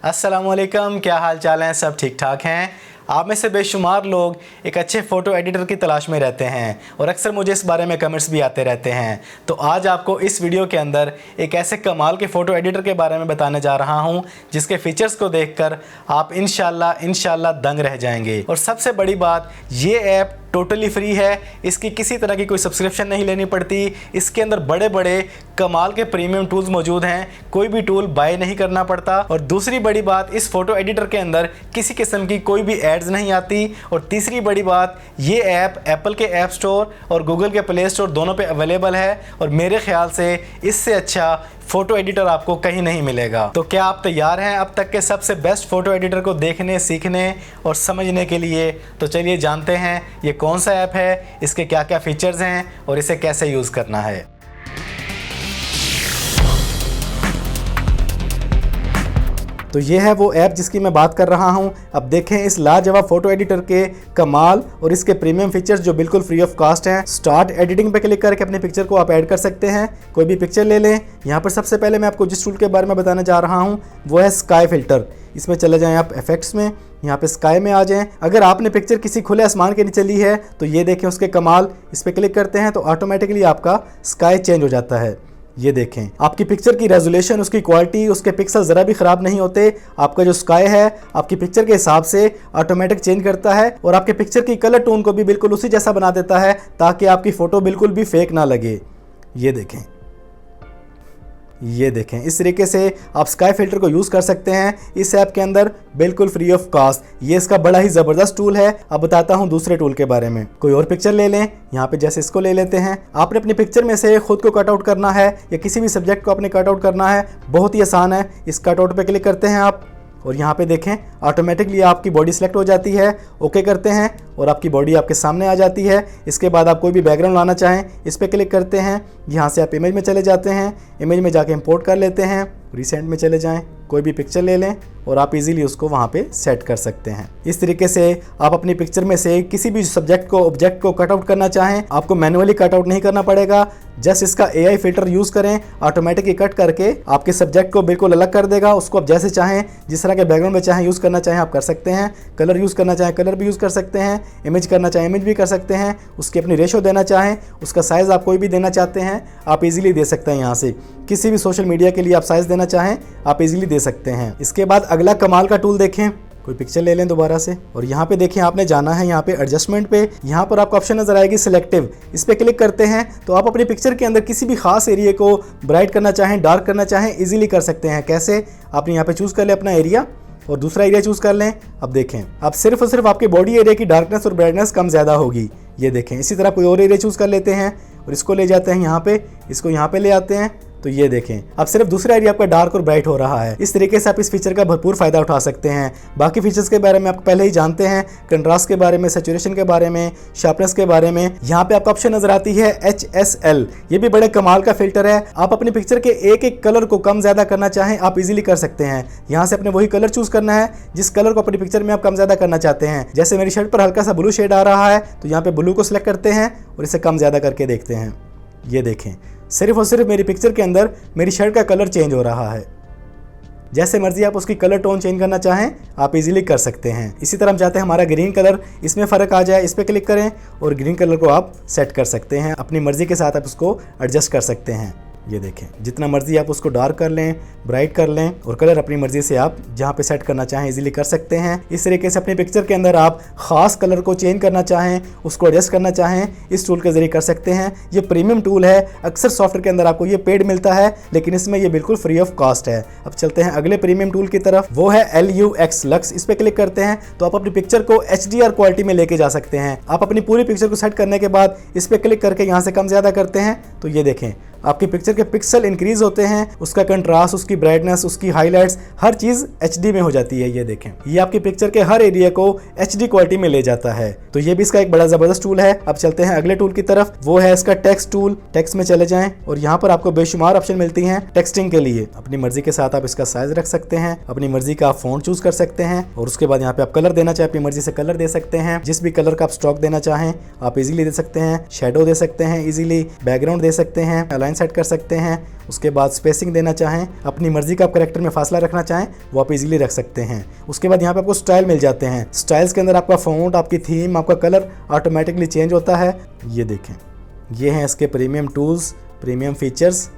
अस्सलामुअलैकुम, क्या हाल चाल हैं? सब ठीक ठाक हैं? आप में से बेशुमार लोग एक अच्छे फ़ोटो एडिटर की तलाश में रहते हैं और अक्सर मुझे इस बारे में कमेंट्स भी आते रहते हैं। तो आज आपको इस वीडियो के अंदर एक ऐसे कमाल के फ़ोटो एडिटर के बारे में बताने जा रहा हूं जिसके फ़ीचर्स को देखकर आप इंशाल्लाह दंग रह जाएंगे। और सबसे बड़ी बात, ये ऐप टोटली फ्री है, इसकी किसी तरह की कोई सब्सक्रिप्शन नहीं लेनी पड़ती। इसके अंदर बड़े बड़े कमाल के प्रीमियम टूल्स मौजूद हैं, कोई भी टूल बाय नहीं करना पड़ता। और दूसरी बड़ी बात, इस फ़ोटो एडिटर के अंदर किसी किस्म की कोई भी एड्स नहीं आती। और तीसरी बड़ी बात, ये ऐप एप्पल के ऐप स्टोर और गूगल के प्ले स्टोर दोनों पे अवेलेबल है और मेरे ख्याल से इससे अच्छा फ़ोटो एडिटर आपको कहीं नहीं मिलेगा। तो क्या आप तैयार हैं अब तक के सबसे बेस्ट फ़ोटो एडिटर को देखने, सीखने और समझने के लिए? तो चलिए जानते हैं ये कौन सा ऐप है, इसके क्या क्या फ़ीचर्स हैं और इसे कैसे यूज़ करना है। तो ये है वो ऐप जिसकी मैं बात कर रहा हूँ। अब देखें इस लाजवाब फ़ोटो एडिटर के कमाल और इसके प्रीमियम फीचर्स जो बिल्कुल फ्री ऑफ कास्ट हैं। स्टार्ट एडिटिंग पे क्लिक करके अपनी पिक्चर को आप ऐड कर सकते हैं। कोई भी पिक्चर ले लें। यहाँ पर सबसे पहले मैं आपको जिस टूल के बारे में बताने जा रहा हूँ वो है स्काई फिल्टर। इसमें चले जाएँ आप इफेक्ट्स में, यहाँ पे स्काई में आ जाएं। अगर आपने पिक्चर किसी खुले आसमान के नीचे ली है तो ये देखें उसके कमाल। इस पर क्लिक करते हैं तो ऑटोमेटिकली आपका स्काई चेंज हो जाता है। ये देखें आपकी पिक्चर की रेजोल्यूशन, उसकी क्वालिटी, उसके पिक्सल ज़रा भी ख़राब नहीं होते। आपका जो स्काई है आपकी पिक्चर के हिसाब से ऑटोमेटिक चेंज करता है और आपके पिक्चर की कलर टोन को भी बिल्कुल उसी जैसा बना देता है ताकि आपकी फ़ोटो बिल्कुल भी फेक ना लगे। ये देखें इस तरीके से आप स्काई फिल्टर को यूज़ कर सकते हैं इस ऐप के अंदर बिल्कुल फ्री ऑफ कॉस्ट। ये इसका बड़ा ही ज़बरदस्त टूल है। अब बताता हूँ दूसरे टूल के बारे में। कोई और पिक्चर ले लें, यहाँ पे जैसे इसको ले लेते हैं। आपने अपनी पिक्चर में से खुद को कट आउट करना है या किसी भी सब्जेक्ट को आपने कट आउट करना है, बहुत ही आसान है। इस कट आउट पर क्लिक करते हैं आप और यहाँ पे देखें ऑटोमेटिकली आपकी बॉडी सेलेक्ट हो जाती है। ओके करते हैं और आपकी बॉडी आपके सामने आ जाती है। इसके बाद आप कोई भी बैकग्राउंड लाना चाहें इस पर क्लिक करते हैं। यहाँ से आप इमेज में चले जाते हैं, इमेज में जाके इंपोर्ट कर लेते हैं। रिसेंट में चले जाएं, कोई भी पिक्चर ले लें और आप इजीली उसको वहाँ पे सेट कर सकते हैं। इस तरीके से आप अपनी पिक्चर में से किसी भी सब्जेक्ट को, ऑब्जेक्ट को कट आउट करना चाहें, आपको मैनुअली कट आउट नहीं करना पड़ेगा। जस्ट इसका AI फिल्टर यूज़ करें, ऑटोमेटिकली कट करके आपके सब्जेक्ट को बिल्कुल अलग कर देगा। उसको आप जैसे चाहें, जिस तरह के बैकग्राउंड में चाहें यूज़ करना चाहें आप कर सकते हैं। कलर यूज़ करना चाहें कलर भी यूज़ कर सकते हैं, इमेज करना चाहें इमेज भी कर सकते हैं। उसकी अपनी रेशो देना चाहें, उसका साइज़ आप कोई भी देना चाहते हैं आप इजीली दे सकते हैं। यहाँ से किसी भी सोशल मीडिया के लिए आप साइज़ देना चाहें आप इजीली दे सकते हैं। इसके बाद अगला कमाल का टूल देखें। कोई पिक्चर ले लें दोबारा से और यहाँ पे देखें आपने जाना है यहाँ पे एडजस्टमेंट पे। यहाँ पर आपको ऑप्शन नजर आएगी सिलेक्टिव। इस पे क्लिक करते हैं तो आप अपनी पिक्चर के अंदर किसी भी खास एरिया को ब्राइट करना चाहें, डार्क करना चाहें, इजीली कर सकते हैं। कैसे? आपने यहाँ पे चूज़ कर लें अपना एरिया और दूसरा एरिया चूज़ कर लें। अब देखें अब सिर्फ और सिर्फ आपके बॉडी एरिया की डार्कनेस और ब्राइटनेस कम ज़्यादा होगी। ये देखें इसी तरह कोई और एरिया चूज़ कर लेते हैं और इसको ले जाते हैं यहाँ पे, इसको यहाँ पे ले आते हैं तो ये देखें अब सिर्फ दूसरा एरिया आपका डार्क और ब्राइट हो रहा है। इस तरीके से आप इस फीचर का भरपूर फायदा उठा सकते हैं। बाकी फीचर्स के बारे में आप पहले ही जानते हैं, कंट्रास्ट के बारे में, सैचुरेशन के बारे में, शार्पनेस के बारे में। यहाँ पे आपको ऑप्शन नजर आती है HSL। ये भी बड़े कमाल का फिल्टर है। आप अपनी पिक्चर के एक एक कलर को कम ज्यादा करना चाहें आप इजीली कर सकते हैं। यहाँ से अपने वही कलर चूज करना है जिस कलर को अपनी पिक्चर में आप कम ज्यादा करना चाहते हैं। जैसे मेरी शर्ट पर हल्का सा ब्लू शेड आ रहा है तो यहाँ पे ब्लू को सिलेक्ट करते हैं और इसे कम ज्यादा करके देखते हैं। ये देखें सिर्फ और सिर्फ मेरी पिक्चर के अंदर मेरी शर्ट का कलर चेंज हो रहा है। जैसे मर्जी आप उसकी कलर टोन चेंज करना चाहें आप इजीली कर सकते हैं। इसी तरह हम चाहते हैं हमारा ग्रीन कलर इसमें फ़र्क आ जाए, इस पर क्लिक करें और ग्रीन कलर को आप सेट कर सकते हैं। अपनी मर्ज़ी के साथ आप उसको एडजस्ट कर सकते हैं। ये देखें जितना मर्जी आप उसको डार्क कर लें, ब्राइट कर लें और कलर अपनी मर्जी से आप जहाँ पे सेट करना चाहें इजीली कर सकते हैं। इस तरीके से अपनी पिक्चर के अंदर आप ख़ास कलर को चेंज करना चाहें, उसको एडजस्ट करना चाहें, इस टूल के जरिए कर सकते हैं। ये प्रीमियम टूल है। अक्सर सॉफ्टवेयर के अंदर आपको ये पेड मिलता है लेकिन इसमें ये बिल्कुल फ्री ऑफ कॉस्ट है। अब चलते हैं अगले प्रीमियम टूल की तरफ, वो है LUX लक्स। इस पर क्लिक करते हैं तो आप अपनी पिक्चर को HDR क्वालिटी में लेके जा सकते हैं। आप अपनी पूरी पिक्चर को सेट करने के बाद इस पर क्लिक करके यहाँ से कम ज़्यादा करते हैं तो ये देखें आपकी पिक्चर के पिक्सल इंक्रीज होते हैं, उसका कंट्रास्ट, उसकी ब्राइटनेस, उसकी हाइलाइट्स, हर चीज़ HD में हो जाती है। ये देखें ये आपकी पिक्चर के हर एरिया को HD क्वालिटी में ले जाता है। तो ये भी इसका एक बड़ा ज़बरदस्त टूल है। अब चलते हैं अगले टूल की तरफ, वो है इसका टेक्स्ट टूल। टेक्स्ट में चले जाएं और यहाँ पर आपको बेशुमार ऑप्शन मिलती हैं टेक्सटिंग के लिए। अपनी मर्जी के साथ आप इसका साइज रख सकते हैं, अपनी मर्जी का आप फ़ॉन्ट चूज़ कर सकते हैं और उसके बाद यहाँ पे आप कलर देना चाहें अपनी मर्जी से कलर दे सकते हैं। जिस भी कलर का आप स्ट्रोक देना चाहें आप इजीली दे सकते हैं। शेडो दे सकते हैं, इजीली बैकग्राउंड दे सकते हैं, लाइन सेट कर सकते हैं। उसके बाद स्पेसिंग देना चाहें, अपनी मर्जी का आप करेक्टर में फासला रखना चाहें वो आप इजीली रख सकते हैं। उसके बाद यहाँ पे आपको स्टाइल मिल जाते हैं। स्टाइल्स के अंदर आपका फ़ॉन्ट, आपकी थीम, आपका कलर ऑटोमेटिकली चेंज होता है। ये देखें, ये हैं इसके प्रीमियम टूल्स, प्रीमियम फीचर्स।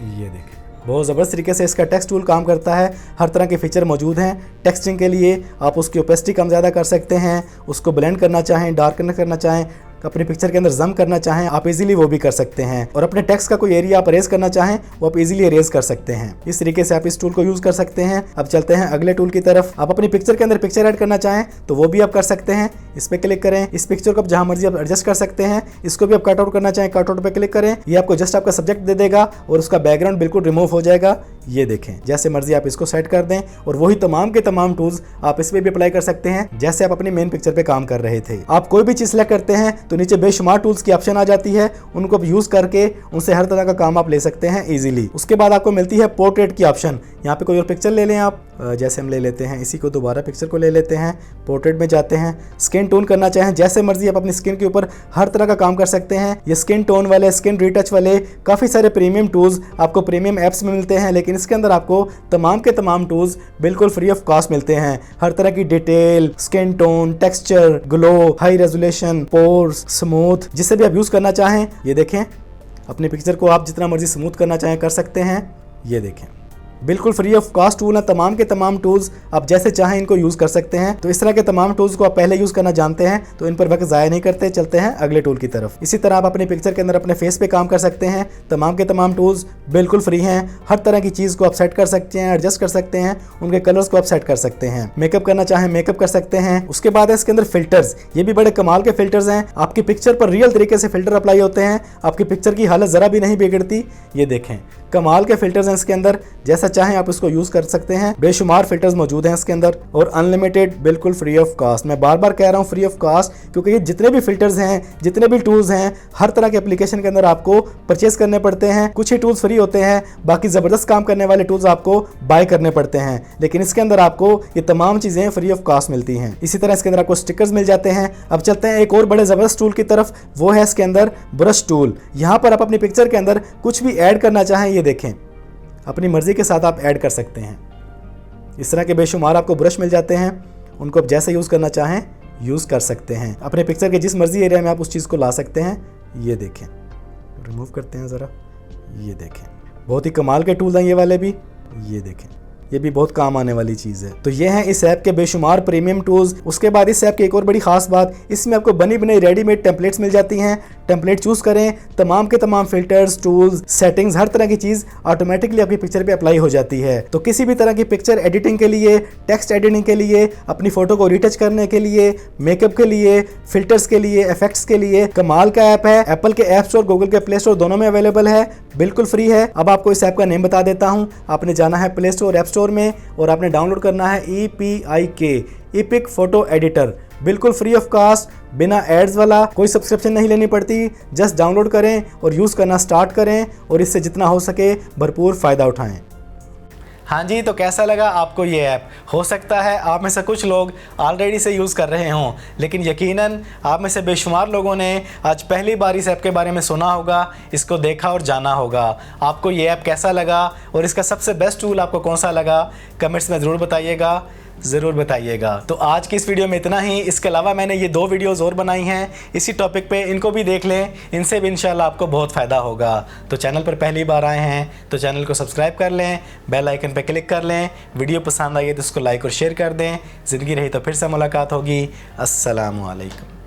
ये देखें, बहुत ज़बरदस्त तरीके से इसका टेक्स्ट टूल काम करता है। हर तरह के फीचर मौजूद हैं। टेक्सटिंग के लिए आप उसकी ओपेसिटी कम ज़्यादा कर सकते हैं, उसको ब्लेंड करना चाहें, डार्कन करना चाहें, अपनी पिक्चर के अंदर जम करना चाहें आप इजीली वो भी कर सकते हैं। और अपने टेक्स्ट का कोई एरिया आप अरेज करना चाहें वो आप इजीली अरेज कर सकते हैं। इस तरीके से आप इस टूल को यूज़ कर सकते हैं। अब चलते हैं अगले टूल की तरफ। आप अपनी पिक्चर के अंदर पिक्चर ऐड करना चाहें तो वो भी आप कर सकते हैं। इस पर क्लिक करें, इस पिक्चर को आप जहाँ मर्जी आप एडजस्ट कर सकते हैं। इसको भी आप कट आउट करना चाहें, कट आउट पे क्लिक करें, ये आपको जस्ट आपका सब्जेक्ट दे देगा और उसका बैकग्राउंड बिल्कुल रिमूव हो जाएगा। ये देखें, जैसे मर्जी आप इसको सेट कर दें और वही तमाम के तमाम टूल्स आप इस पे भी अप्लाई कर सकते हैं जैसे आप अपनी मेन पिक्चर पे काम कर रहे थे। आप कोई भी चीज़ सेलेक्ट करते हैं तो नीचे बेशुमार टूल्स की ऑप्शन आ जाती है, उनको आप यूज़ करके उनसे हर तरह का काम आप ले सकते हैं इजीली। उसके बाद आपको मिलती है पोर्ट्रेट की ऑप्शन। यहाँ पे कोई और पिक्चर ले लें आप, जैसे हम ले लेते हैं इसी को, दोबारा पिक्चर को ले लेते हैं, पोर्ट्रेट में जाते हैं, स्किन टोन करना चाहें जैसे मर्जी आप अपनी स्किन के ऊपर हर तरह का काम कर सकते हैं। ये स्किन टोन वाले, स्किन रीटच वाले काफ़ी सारे प्रीमियम टूल्स आपको प्रीमियम ऐप्स में मिलते हैं, लेकिन इसके अंदर आपको तमाम के तमाम टूल्स बिल्कुल फ्री ऑफ कॉस्ट मिलते हैं। हर तरह की detail, skin tone, texture, glow, high resolution, pores, smooth, जिसे भी आप यूज़ करना चाहें। ये देखें, अपनी पिक्चर को आप जितना मर्जी स्मूथ करना चाहें कर सकते हैं। ये देखें, बिल्कुल फ्री ऑफ कॉस्ट टूल है। तमाम के तमाम टूल्स आप जैसे चाहें इनको यूज़ कर सकते हैं। तो इस तरह के तमाम टूल्स को आप पहले यूज़ करना जानते हैं तो इन पर वक्त ज़ाया नहीं करते। चलते हैं अगले टूल की तरफ। इसी तरह आप अपने पिक्चर के अंदर अपने फेस पे काम कर सकते हैं। तमाम के तमाम टूल्स बिल्कुल फ्री हैं। हर तरह की चीज़ को आप सेट कर सकते हैं, एडजस्ट कर सकते हैं, उनके कलर्स को आप सेट कर सकते हैं। मेकअप करना चाहें मेकअप कर सकते हैं। उसके बाद है इसके अंदर फिल्टर्स। ये भी बड़े कमाल के फिल्टर्स हैं। आपकी पिक्चर पर रियल तरीके से फिल्टर अप्लाई होते हैं, आपकी पिक्चर की हालत ज़रा भी नहीं बिगड़ती। ये देखें, कमाल के फिल्टर्स हैं इसके अंदर, जैसा चाहें आप इसको यूज़ कर सकते हैं। बेशुमार फिल्टर्स मौजूद हैं इसके अंदर और अनलिमिटेड, बिल्कुल फ्री ऑफ कॉस्ट। मैं बार बार कह रहा हूँ फ्री ऑफ कॉस्ट, क्योंकि ये जितने भी फिल्टर्स हैं, जितने भी टूल्स हैं, हर तरह के एप्लीकेशन के अंदर आपको परचेज करने पड़ते हैं। कुछ ही टूल्स फ्री होते हैं, बाकी ज़बरदस्त काम करने वाले टूल्स आपको बाय करने पड़ते हैं, लेकिन इसके अंदर आपको ये तमाम चीज़ें फ्री ऑफ कॉस्ट मिलती हैं। इसी तरह इसके अंदर आपको स्टिकर्स मिल जाते हैं। अब चलते हैं एक और बड़े ज़बरदस्त टूल की तरफ, वो है इसके अंदर ब्रश टूल। यहाँ पर आप अपनी पिक्चर के अंदर कुछ भी ऐड करना चाहें, ये देखें, अपनी मर्जी के साथ आप ऐड कर सकते हैं। इस तरह के बेशुमार आपको ब्रश मिल जाते हैं, उनको आप जैसे यूज़ करना चाहें यूज़ कर सकते हैं। अपने पिक्चर के जिस मर्जी एरिया में आप उस चीज़ को ला सकते हैं। ये देखें, रिमूव करते हैं ज़रा। ये देखें, बहुत ही कमाल के टूल हैं ये वाले भी। ये देखें, ये भी बहुत काम आने वाली चीज़ है। तो ये हैं इस ऐप के बेशुमार प्रीमियम टूल्स। उसके बाद इस ऐप की एक और बड़ी खास बात, इसमें आपको बनी बनाई रेडीमेड टेम्पलेट्स मिल जाती हैं। टेम्पलेट चूज़ करें, तमाम के तमाम फिल्टर्स, टूल्स, सेटिंग्स, हर तरह की चीज़ ऑटोमेटिकली आपकी पिक्चर पे अप्लाई हो जाती है। तो किसी भी तरह की पिक्चर एडिटिंग के लिए, टेक्स्ट एडिटिंग के लिए, अपनी फ़ोटो को रीटच करने के लिए, मेकअप के लिए, फिल्टर्स के लिए, इफेक्ट्स के लिए कमाल का ऐप है। एप्पल के ऐप स्टोर, गूगल के प्ले स्टोर दोनों में अवेलेबल है, बिल्कुल फ्री है। अब आपको इस ऐप का नेम बता देता हूँ। आपने जाना है प्ले स्टोर, ऐप स्टोर में और आपने डाउनलोड करना है EPIK, इपिक फोटो एडिटर। बिल्कुल फ्री ऑफ कास्ट, बिना एड्स वाला, कोई सब्सक्रिप्शन नहीं लेनी पड़ती। जस्ट डाउनलोड करें और यूज़ करना स्टार्ट करें और इससे जितना हो सके भरपूर फ़ायदा उठाएं। हाँ जी, तो कैसा लगा आपको ये ऐप? हो सकता है आप में से कुछ लोग ऑलरेडी से यूज़ कर रहे हों, लेकिन यकीनन आप में से बेशुमार लोगों ने आज पहली बार इस ऐप के बारे में सुना होगा, इसको देखा और जाना होगा। आपको ये ऐप कैसा लगा और इसका सबसे बेस्ट टूल आपको कौन सा लगा, कमेंट्स में ज़रूर बताइएगा, ज़रूर बताइएगा। तो आज की इस वीडियो में इतना ही। इसके अलावा मैंने ये 2 वीडियोस और बनाई हैं इसी टॉपिक पे, इनको भी देख लें, इनसे भी इंशाल्लाह आपको बहुत फ़ायदा होगा। तो चैनल पर पहली बार आए हैं तो चैनल को सब्सक्राइब कर लें, बेल आइकन पे क्लिक कर लें, वीडियो पसंद आई है तो उसको लाइक और शेयर कर दें। ज़िंदगी रही तो फिर से मुलाकात होगी। अस्सलामु अलैकुम।